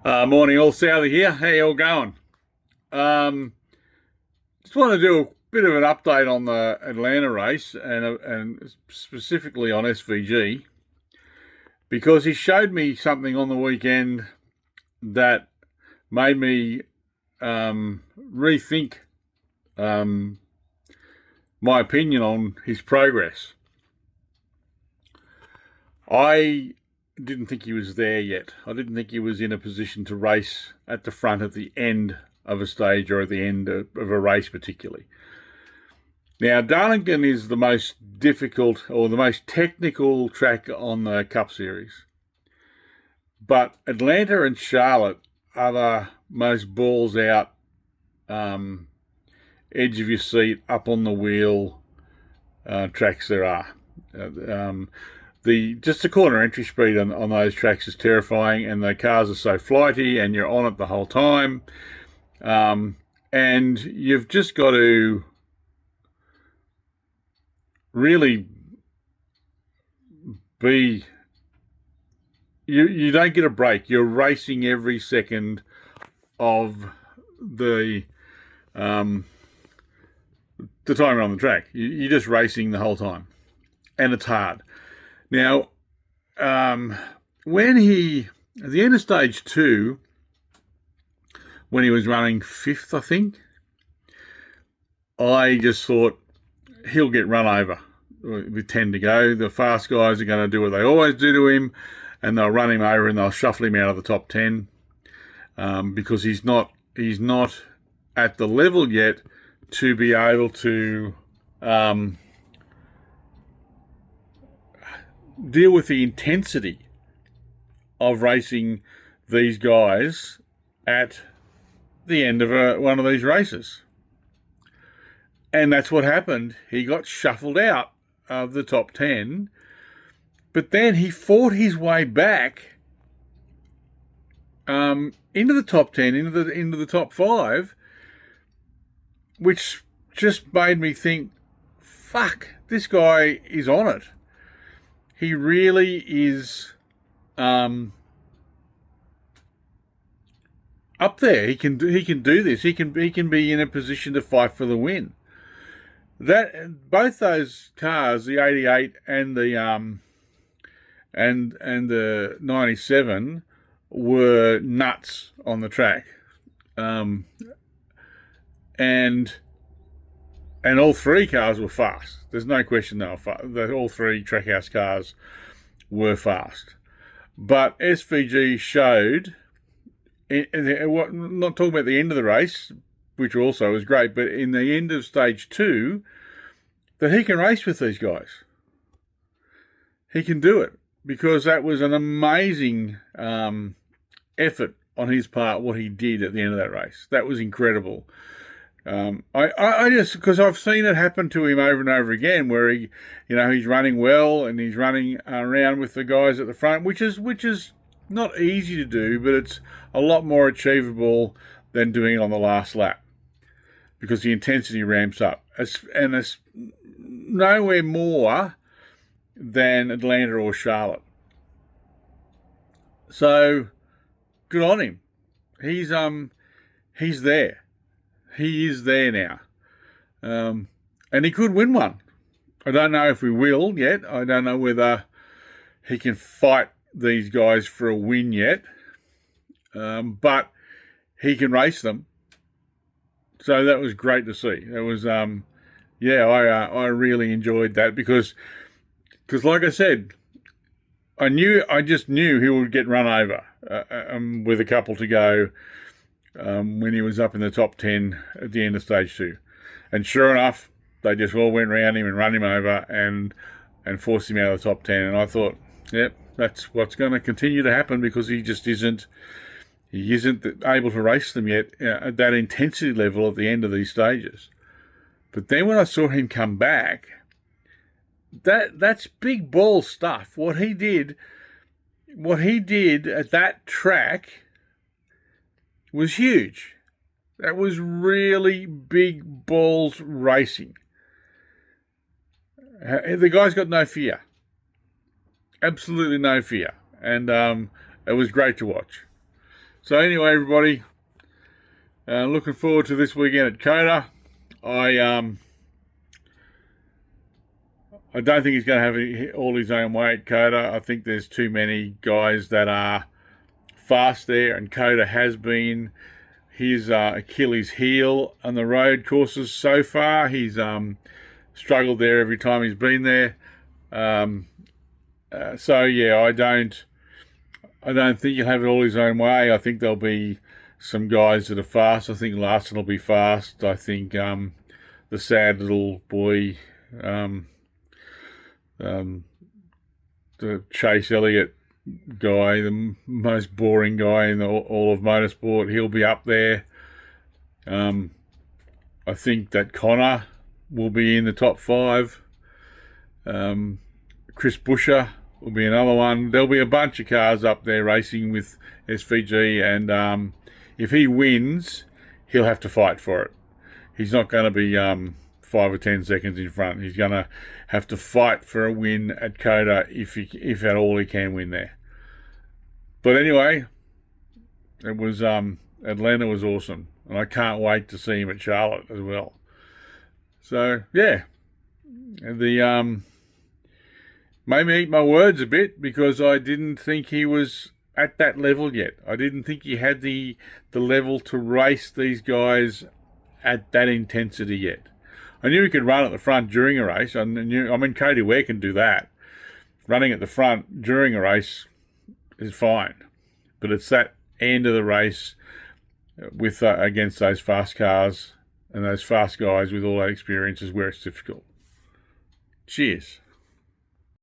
Morning, all. Southy here. How you all going? Just want to do a bit of an update on the Atlanta race and specifically on SVG, because he showed me something on the weekend that made me rethink my opinion on his progress. I didn't think he was there yet. I didn't think he was in a position to race at the front at the end of a stage or at the end of a race particularly. Now, Darlington is the most difficult or the most technical track on the Cup Series. But Atlanta and Charlotte are the most balls out, edge of your seat, up on the wheel tracks there are. Just the corner entry speed on those tracks is terrifying, and the cars are so flighty, and you're on it the whole time. And you've just got to really be. You don't get a break. You're racing every second of the time you're on the track. You're just racing the whole time, and it's hard. Now, when at the end of stage 2, when he was running 5th, I think, I just thought he'll get run over with 10 to go. The fast guys are going to do what they always do to him, and they'll run him over and they'll shuffle him out of the top 10 because he's not at the level yet to be able to deal with the intensity of racing these guys at the end of one of these races. And that's what happened. He got shuffled out of the top 10, but then he fought his way back into the top 10, into the top 5, which just made me think, fuck, this guy is on it. He really is up there. He can do this. He can be in a position to fight for the win. That both those cars, the 88 and the and the 97, were nuts on the track, and all three cars were fast. There's no question they were fast. All three Trackhouse cars were fast. But SVG showed, not talking about the end of the race, which also was great, but in the end of stage 2, that he can race with these guys. He can do it, because that was an amazing effort on his part, what he did at the end of that race. That was incredible. I just, because I've seen it happen to him over and over again, where he's running well and he's running around with the guys at the front, which is not easy to do, but it's a lot more achievable than doing it on the last lap, because the intensity ramps up. And it's nowhere more than Atlanta or Charlotte. So good on him. He's there. He is there now. And he could win one. I don't know if we will yet. I don't know whether he can fight these guys for a win yet. But he can race them. So that was great to see. It was, I really enjoyed that because like I said, I just knew he would get run over with a couple to go. When he was up in the top 10 at the end of stage 2. And sure enough, they just all went round him and run him over and forced him out of the top 10. And I thought, yep, that's what's going to continue to happen, because he just isn't able to race them yet at that intensity level at the end of these stages. But then when I saw him come back, that's big ball stuff. What he did at that track was huge. That was really big balls racing. The guy's got no fear. Absolutely no fear. And it was great to watch. So anyway, everybody, looking forward to this weekend at Coda. I don't think he's going to have all his own way at Coda. I think there's too many guys that are fast there, and Coda has been his Achilles heel on the road courses so far. He's struggled there every time he's been there. So yeah, I don't think he'll have it all his own way. I think there'll be some guys that are fast. I think Larson will be fast. I think the sad little boy, the Chase Elliott guy, the most boring guy in all of motorsport, he'll be up there. I think that Connor will be in the top 5. Chris Buescher will be another one. There'll be a bunch of cars up there racing with SVG, and if he wins, he'll have to fight for it. He's not going to be 5 or 10 seconds in front. He's going to have to fight for a win at Coda if at all he can win there. But anyway, it was Atlanta was awesome, and I can't wait to see him at Charlotte as well. So yeah, the made me eat my words a bit, because I didn't think he was at that level yet. I didn't think he had the level to race these guys at that intensity yet. I knew he could run at the front during a race. Cody Ware can do that. Running at the front during a race is fine, but it's that end of the race with against those fast cars and those fast guys with all that experience is where it's difficult. Cheers.